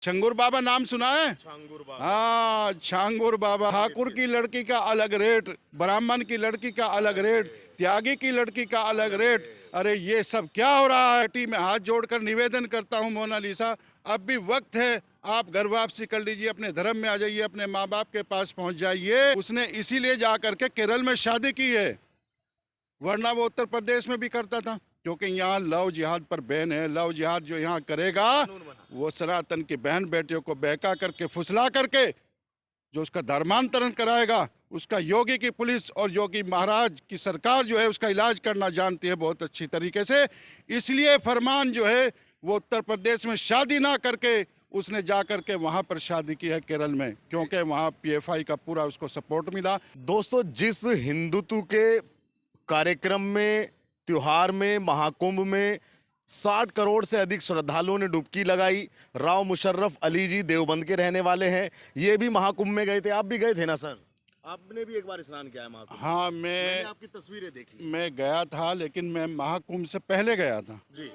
छंगुर बाबा नाम सुना है? छांगुर बाबा। हाँ, छांगुर बाबा। ठाकुर की लड़की का अलग रेट, ब्राह्मण की लड़की का अलग रेट, त्यागी की लड़की का अलग रेट। अरे ये सब क्या हो रहा है? टी में हाथ जोड़कर निवेदन करता हूँ मोनालिसा, अब भी वक्त है, आप घर वापसी कर लीजिए, अपने धर्म में आ जाइए, अपने माँ बाप के पास पहुंच जाइए। उसने इसीलिए जा करके केरल में शादी की है, वरना वो उत्तर प्रदेश में भी करता था, क्योंकि यहाँ लव जिहाद पर बैन है। लव जिहाद जो यहाँ करेगा वो सनातन की बहन बेटियों को बहका करके, फुसला करके जो उसका धर्मांतरण कराएगा, उसका योगी की पुलिस और योगी महाराज की सरकार जो है उसका इलाज करना जानती है बहुत अच्छी तरीके से। इसलिए फरमान जो है वो उत्तर प्रदेश में शादी ना करके उसने जा करके वहां पर शादी की है केरल में, क्योंकि वहां पीएफआई का पूरा उसको सपोर्ट मिला। दोस्तों, जिस हिंदुत्व के कार्यक्रम में, त्योहार में, महाकुंभ में 60 करोड़ से अधिक श्रद्धालुओं ने डुबकी लगाई। राव मुशर्रफ अली जी देवबंद के रहने वाले हैं, ये भी महाकुंभ में गए थे। आप भी गए थे ना सर? आपने भी एक बार स्नान किया है महाकुंभ? हाँ, मैंने आपकी तस्वीरें देखी। मैं गया था, लेकिन मैं महाकुंभ से पहले गया था जी।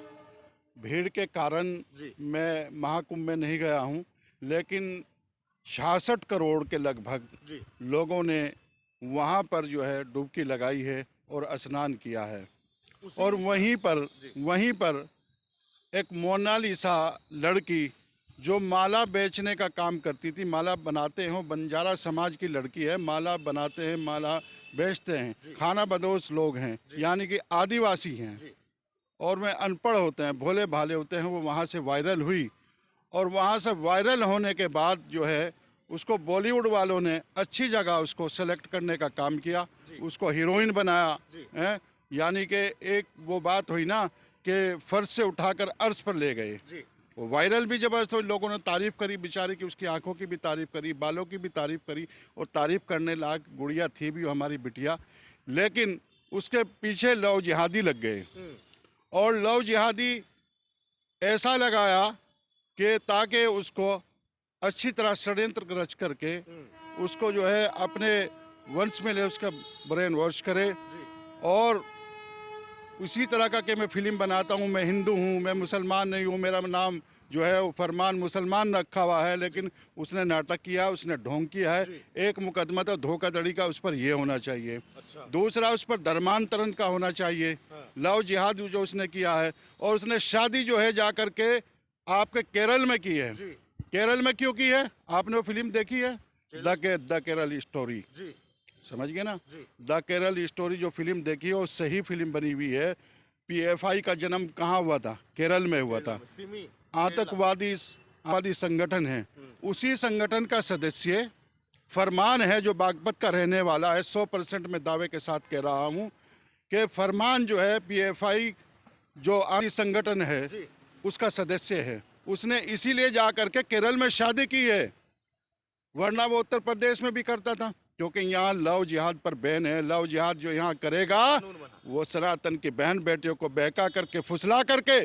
भीड़ के कारण। मैं महाकुंभ में नहीं गया हूँ, लेकिन 66 करोड़ के लगभग लोगों ने वहाँ पर जो है डुबकी लगाई है और स्नान किया है। और वहीं पर एक मोनालिसा लड़की जो माला बेचने का काम करती थी, माला बनाते हैं, बंजारा समाज की लड़की है, माला बनाते हैं, माला बेचते हैं, खाना बदोश लोग हैं, यानी कि आदिवासी हैं और वे अनपढ़ होते हैं, भोले भाले होते हैं। वो वहाँ से वायरल हुई और वहाँ से वायरल होने के बाद जो है उसको बॉलीवुड वालों ने अच्छी जगह उसको सेलेक्ट करने का काम किया, उसको हीरोइन बनाया है। यानी कि एक वो बात हुई ना कि फर्श से उठाकर अर्श पर ले गए। वो वायरल भी जबरदस्त, तो लोगों ने तारीफ करी बेचारे की, उसकी आंखों की भी तारीफ करी, बालों की भी तारीफ करी, और तारीफ करने लायक गुड़िया थी भी हमारी बिटिया। लेकिन उसके पीछे लव जिहादी लग गए और लव जिहादी ऐसा लगाया कि ताकि उसको अच्छी तरह षड्यंत्र रच करके उसको जो है अपने वंश में ले, उसका ब्रेन वॉश करे। और उसी तरह का कि मैं फिल्म बनाता हूँ, मैं हिंदू हूँ, मैं मुसलमान नहीं हूँ, मेरा नाम जो है वो फरमान मुसलमान रखा हुआ है, लेकिन उसने नाटक किया, उसने ढोंग किया है। एक मुकदमा तो धोखाधड़ी का उस पर ये होना चाहिए। दूसरा, उस पर धर्मांतरण का होना चाहिए। लव जिहाद जो उसने किया है, और उसने शादी जो है जा करके आपके केरल में की है। केरल में क्यों की है? आपने वो फिल्म देखी है, द केरल स्टोरी? समझ गए ना? द केरल स्टोरी जो फिल्म देखी है वो सही फिल्म बनी हुई है। पीएफआई का जन्म कहाँ हुआ था? केरल में हुआ था। आतंकवादी संगठन है, उसी संगठन का सदस्य फरमान है, जो बागपत का रहने वाला है। 100% में दावे के साथ कह रहा हूँ कि फरमान जो है पीएफआई जो आदि संगठन है उसका सदस्य है। उसने इसीलिए जा करके केरल में शादी की है, वरना वो उत्तर प्रदेश में भी करता था, क्योंकि यहाँ लव जिहाद पर बैन है। लव जिहाद जो यहाँ करेगा वो सनातन की बहन बेटियों को बहका करके, फुसला करके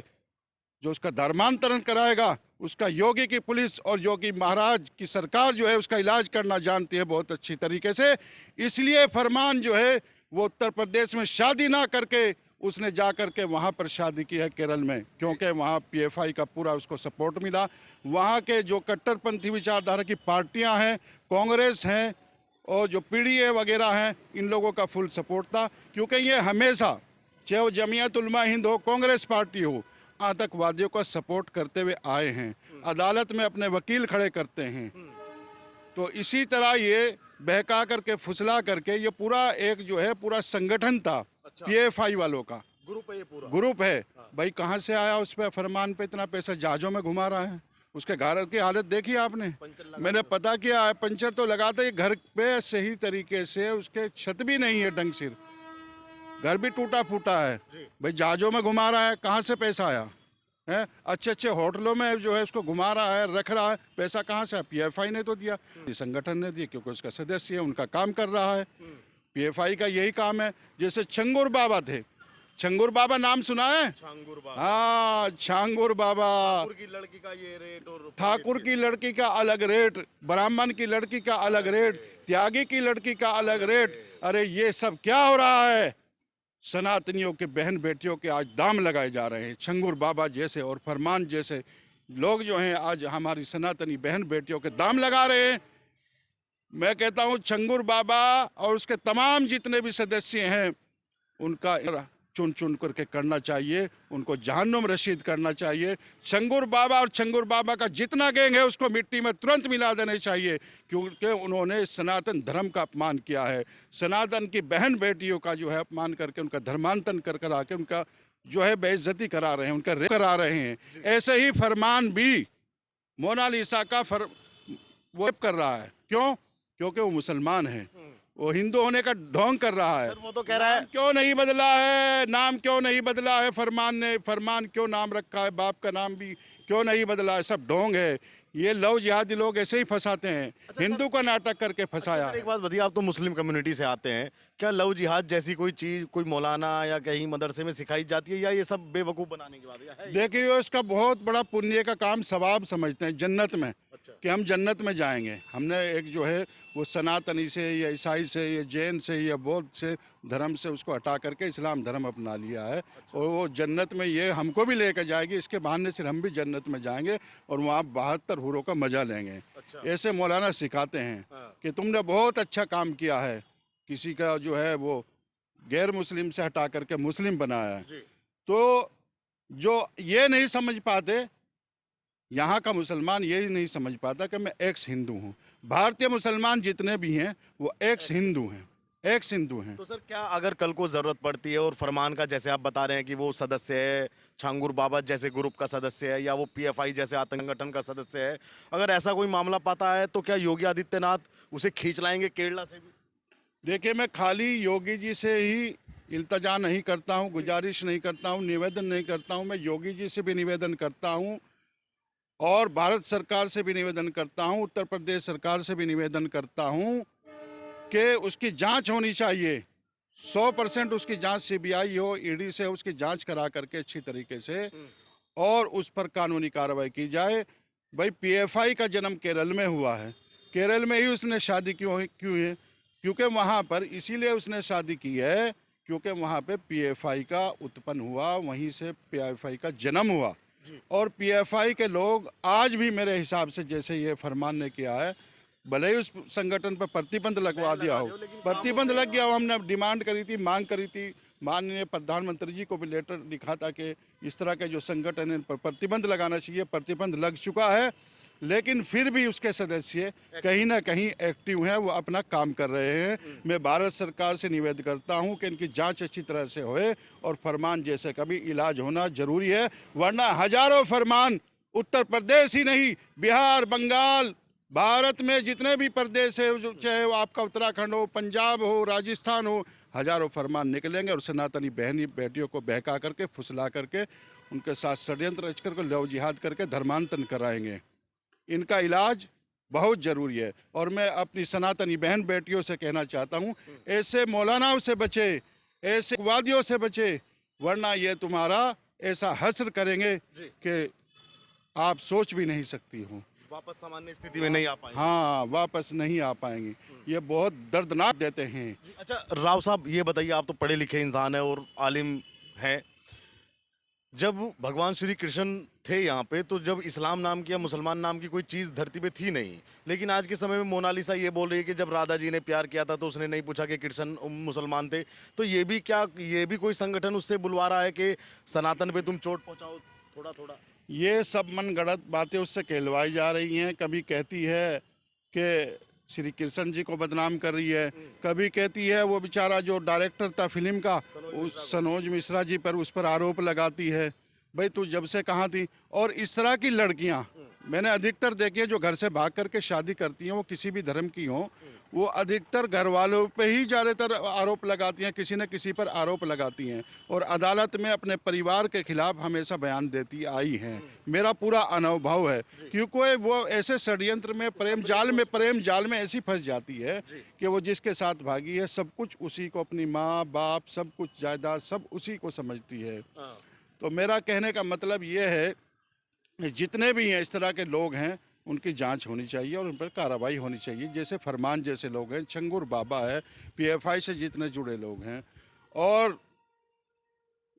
जो उसका धर्मांतरण कराएगा, उसका योगी की पुलिस और योगी महाराज की सरकार जो है उसका इलाज करना जानती है बहुत अच्छी तरीके से। इसलिए फरमान जो है वो उत्तर प्रदेश में शादी ना करके उसने जा करके वहाँ पर शादी की है केरल में, क्योंकि वहाँ पीएफआई का पूरा उसको सपोर्ट मिला। वहाँ के जो कट्टरपंथी विचारधारा की पार्टियाँ हैं, कांग्रेस हैं और जो पीडीए वगैरह हैं, इन लोगों का फुल सपोर्ट था, क्योंकि ये हमेशा, चाहे वो जमीयत उलमा हिंद हो, कांग्रेस पार्टी हो, आतंकवादियों का सपोर्ट करते हुए आए हैं, अदालत में अपने वकील खड़े करते हैं। तो इसी तरह ये बहका करके, फुसला करके, ये पूरा एक जो है पूरा संगठन था। पीएफआई वालों का ग्रुप है। भाई कहाँ से आया उस पे फरमान पे इतना पैसा? जहाजों में घुमा रहा है। उसके घर की हालत देखी आपने? मैंने पता किया है, पंचर तो लगाते ही घर पे सही तरीके से, उसके छत भी नहीं है ढंग से, घर भी टूटा फूटा है। भाई जहाजों में घुमा रहा है, कहाँ से पैसा आया है? अच्छे होटलों में जो है उसको घुमा रहा है, रख रहा है, पैसा कहाँ से? पीएफआई ने तो दिया, संगठन ने दिया, क्योंकि उसका सदस्य है, उनका काम कर रहा है। पीएफआई का यही काम है। जैसे छंगुर बाबा थे, छंगुर बाबा नाम सुना है? छांगुर बाबा। हाँ, छांगुर बाबा। ठाकुर की लड़की का ये रेट, और ठाकुर की लड़की का अलग रेट, ब्राह्मण की लड़की का अलग रेट, त्यागी की लड़की का अलग रेट। अरे ये सब क्या हो रहा है? सनातनियों के बहन बेटियों के आज दाम लगाए जा रहे हैं, छंगुर बाबा जैसे और फरमान जैसे। लोग जो हैं आज हमारी सनातनी बहन बेटियों के दाम लगा रहे हैं। मैं कहता हूं छंगुर बाबा और उसके तमाम जितने भी सदस्य हैं उनका चुन चुन करके करना चाहिए, उनको जहन्नुम रशीद करना चाहिए। छंगुर बाबा और छंगुर बाबा का जितना गैंग है उसको मिट्टी में तुरंत मिला देना चाहिए, क्योंकि उन्होंने सनातन धर्म का अपमान किया है। सनातन की बहन बेटियों का जो है अपमान करके उनका धर्मांतरण कर कर आके उनका जो है बेइज्जती करा रहे हैं, उनका रेप करा रहे हैं। ऐसे ही फरमान भी मोनालिसा का वो कर रहा है। क्यों? क्योंकि वो मुसलमान है, वो हिंदू होने का ढोंग कर रहा है। सर वो तो कह रहा है नाम क्यों नहीं बदला है? नाम क्यों नहीं बदला है? फरमान ने फरमान क्यों नाम रखा है? बाप का नाम भी क्यों नहीं बदला है? सब ढोंग है। ये लव जिहादी लोग ऐसे ही फंसाते हैं। हिंदू का नाटक करके फंसाया सर, एक बात बताइए, आप तो मुस्लिम कम्युनिटी से आते हैं, क्या लव जिहाद जैसी कोई चीज कोई मौलाना या कहीं मदरसे में सिखाई जाती है, या ये सब बेवकूफ बनाने की बात है? देखिए, इसका बहुत बड़ा पुण्य का काम सवाब समझते हैं जन्नत में, कि हम जन्नत में जाएंगे। हमने एक जो है वो सनातनी से या ईसाई से या जैन से या बौद्ध से धर्म से उसको हटा करके इस्लाम धर्म अपना लिया है, और वो जन्नत में ये हमको भी लेकर जाएगी। इसके बहाने से हम भी जन्नत में जाएंगे और वहाँ 72 हूरों का मजा लेंगे। ऐसे मौलाना सिखाते हैं कि तुमने बहुत अच्छा काम किया है, किसी का जो है वो गैर मुस्लिम से हटा करके मुस्लिम बनाया है। तो जो ये नहीं समझ पाते, यहाँ का मुसलमान यही नहीं समझ पाता कि मैं एक्स हिंदू हूँ। भारतीय मुसलमान जितने भी हैं वो एक्स हिंदू हैं, एक्स हिंदू हैं। तो सर, क्या अगर कल को जरूरत पड़ती है और फरमान का, जैसे आप बता रहे हैं कि वो सदस्य है, छांगुर बाबा जैसे ग्रुप का सदस्य है, या वो पीएफआई जैसे आतंक संगठन का सदस्य है, अगर ऐसा कोई मामला पाता है तो क्या योगी आदित्यनाथ उसे खींच लाएंगे केरला से भी? देखिए, मैं खाली योगी जी से ही इल्तजा नहीं करता हूँ, गुजारिश नहीं करता हूँ, निवेदन नहीं करता हूँ। मैं योगी जी से भी निवेदन करता हूँ और भारत सरकार से भी निवेदन करता हूँ, उत्तर प्रदेश सरकार से भी निवेदन करता हूँ कि उसकी जांच होनी चाहिए। 100% उसकी जांच सीबीआई हो, ईडी से उसकी जांच करा करके अच्छी तरीके से और उस पर कानूनी कार्रवाई की जाए। भाई, पीएफआई का जन्म केरल में हुआ है, केरल में ही उसने शादी क्यों है? क्योंकि वहाँ पर इसीलिए उसने शादी की है क्योंकि वहाँ पे पीएफआई का उत्पन्न हुआ, वहीं से पीएफआई का जन्म हुआ। और पीएफआई के लोग आज भी मेरे हिसाब से, जैसे ये फरमान ने किया है, भले ही उस संगठन पर प्रतिबंध लगवा दिया हो, प्रतिबंध लग गया हो, हमने डिमांड करी थी, मांग करी थी, माननीय प्रधानमंत्री जी को भी लेटर लिखा था कि इस तरह के जो संगठन है इन पर प्रतिबंध लगाना चाहिए। प्रतिबंध लग चुका है, लेकिन फिर भी उसके सदस्य कहीं ना कहीं एक्टिव हैं, वो अपना काम कर रहे हैं। मैं भारत सरकार से निवेदन करता हूं कि इनकी जांच अच्छी तरह से होए और फरमान जैसे का भी इलाज होना जरूरी है, वरना हजारों फरमान उत्तर प्रदेश ही नहीं, बिहार, बंगाल, भारत में जितने भी प्रदेश है, चाहे वो आपका उत्तराखंड हो, पंजाब हो, राजस्थान हो, हजारों फरमान निकलेंगे और सनातनी बहनी बेटियों को बहका करके, फुसला करके, उनके साथ षड्यंत्र रच करके, लव जिहाद करके धर्मांतरण कराएंगे। इनका इलाज बहुत ज़रूरी है। और मैं अपनी सनातनी बहन बेटियों से कहना चाहता हूँ, ऐसे मौलानाओं से बचे, ऐसे वादियों से बचे, वरना ये तुम्हारा ऐसा हश्र करेंगे कि आप सोच भी नहीं सकती हो। वापस सामान्य स्थिति में नहीं आ पाएंगे। हाँ, वापस नहीं आ पाएंगे। ये बहुत दर्दनाक देते हैं। अच्छा राव साहब, ये बताइए, आप तो पढ़े लिखे इंसान हैं और आलिम हैं, जब भगवान श्री कृष्ण थे यहाँ पे, तो जब इस्लाम नाम की या मुसलमान नाम की कोई चीज़ धरती पे थी नहीं, लेकिन आज के समय में मोनालिसा ये बोल रही है कि जब राधा जी ने प्यार किया था तो उसने नहीं पूछा कि कृष्ण मुसलमान थे। तो ये भी क्या, ये भी कोई संगठन उससे बुलवा रहा है कि सनातन पे तुम चोट पहुँचाओ थोड़ा थोड़ा? ये सब मनगढ़ंत बातें उससे कहलवाई जा रही हैं। कभी कहती है कि श्री कृष्ण जी को बदनाम कर रही है, कभी कहती है वो बेचारा जो डायरेक्टर था फिल्म का, उस सनोज मिश्रा जी पर, उस पर आरोप लगाती है। भाई, तू जब से कहाँ थी? और इस तरह की लड़कियां मैंने अधिकतर देखी है जो घर से भाग करके शादी करती हैं, वो किसी भी धर्म की हों, वो अधिकतर घर वालों पे ही ज़्यादातर आरोप लगाती हैं, किसी न किसी पर आरोप लगाती हैं और अदालत में अपने परिवार के खिलाफ हमेशा बयान देती आई हैं। मेरा पूरा अनुभव है, क्योंकि वो ऐसे षड्यंत्र में, प्रेम जाल में ऐसी फंस जाती है कि वो जिसके साथ भागी है सब कुछ उसी को, अपनी माँ बाप सब कुछ जायदाद सब उसी को समझती है। तो मेरा कहने का मतलब ये है कि जितने भी हैं इस तरह के लोग हैं, उनकी जांच होनी चाहिए और उन पर कार्रवाई होनी चाहिए। जैसे फरमान जैसे लोग हैं, छंगुर बाबा है, पीएफआई से जितने जुड़े लोग हैं, और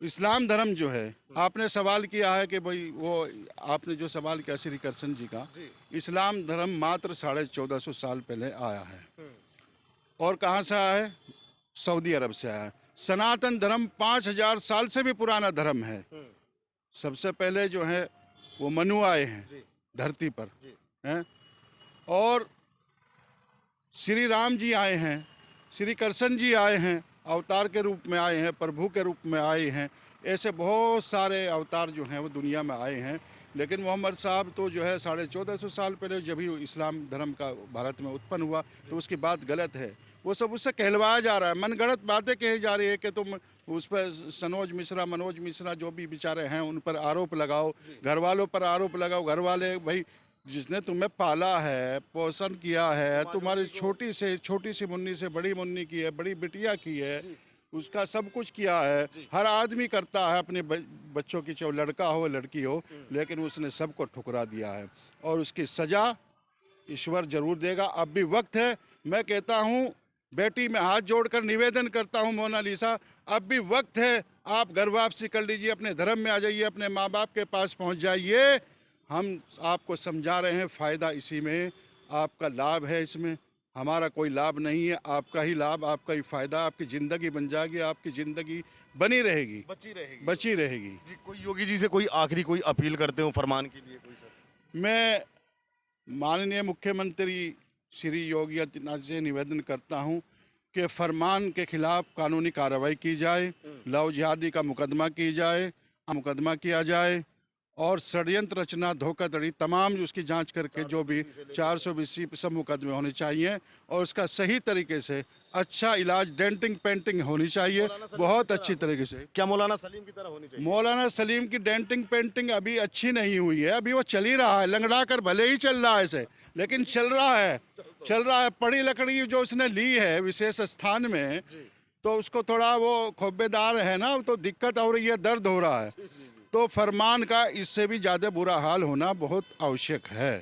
इस्लाम धर्म जो है, आपने सवाल किया है कि भाई वो आपने जो सवाल किया श्री कृष्ण जी का, इस्लाम धर्म मात्र 1450 साल पहले आया है। और कहाँ से आया है? सऊदी अरब से आया है। सनातन धर्म 5000 साल से भी पुराना धर्म है। सबसे पहले जो है वो मनु आए हैं धरती पर, हैं? और श्री राम जी आए हैं, श्री कृष्ण जी आए हैं, अवतार के रूप में आए हैं, प्रभु के रूप में आए हैं। ऐसे बहुत सारे अवतार जो हैं वो दुनिया में आए हैं। लेकिन मोहम्मद साहब तो जो है 1450 साल पहले जब ही इस्लाम धर्म का भारत में उत्पन्न हुआ, तो उसकी बात गलत है। वो सब उससे कहलवाया जा रहा है, मनगढ़ंत बातें कही जा रही है कि तुम उस पर सनोज मिश्रा, मनोज मिश्रा जो भी बेचारे हैं उन पर आरोप लगाओ, घर वालों पर आरोप लगाओ। घर वाले भाई जिसने तुम्हें पाला है, पोषण किया है, तुम्हारी छोटी सी मुन्नी से बड़ी मुन्नी की है, बड़ी बिटिया की है, उसका सब कुछ किया है। हर आदमी करता है अपने बच्चों की, चाहे लड़का हो लड़की हो, लेकिन उसने सबको ठुकरा दिया है और उसकी सजा ईश्वर जरूर देगा। अब भी वक्त है। मैं कहता हूँ बेटी में हाथ जोड़कर निवेदन करता हूँ मोनालिसा, अब भी वक्त है। आप घर वापसी कर लीजिए, अपने धर्म में आ जाइए, अपने माँ बाप के पास पहुँच जाइए। हम आपको समझा रहे हैं, फ़ायदा इसी में, आपका लाभ है इसमें, हमारा कोई लाभ नहीं है। आपका ही लाभ, आपका ही फ़ायदा, आपकी ज़िंदगी बन जाएगी, आपकी ज़िंदगी बनी रहेगी, बची रहेगी। जी, कोई योगी जी से कोई आखिरी कोई अपील करते हो फरमान के लिए कोई? सर मैं माननीय मुख्यमंत्री श्री योगी आदित्यनाथ से निवेदन करता हूं कि फरमान के खिलाफ कानूनी कार्रवाई की जाए, लव जिहादी का मुकदमा किया जाए और षड्यंत्र रचना, धोखाधड़ी तमाम उसकी जांच करके जो भी 420 सब मुकदमे होने चाहिए और उसका सही तरीके से अच्छा इलाज, डेंटिंग पेंटिंग होनी चाहिए बहुत अच्छी तरीके से। क्या मौलाना सलीम की तरह होनी चाहिए? मौलाना सलीम की डेंटिंग पेंटिंग अभी अच्छी नहीं हुई है, अभी वो चल ही रहा है, लंगड़ा कर भले ही चल रहा है ऐसे, लेकिन चल रहा है। पड़ी लकड़ी जो उसने ली है विशेष स्थान में, तो उसको थोड़ा वो खोबेदार है ना, तो दिक्कत हो रही है, दर्द हो रहा है। तो फरमान का इससे भी ज़्यादा बुरा हाल होना बहुत आवश्यक है।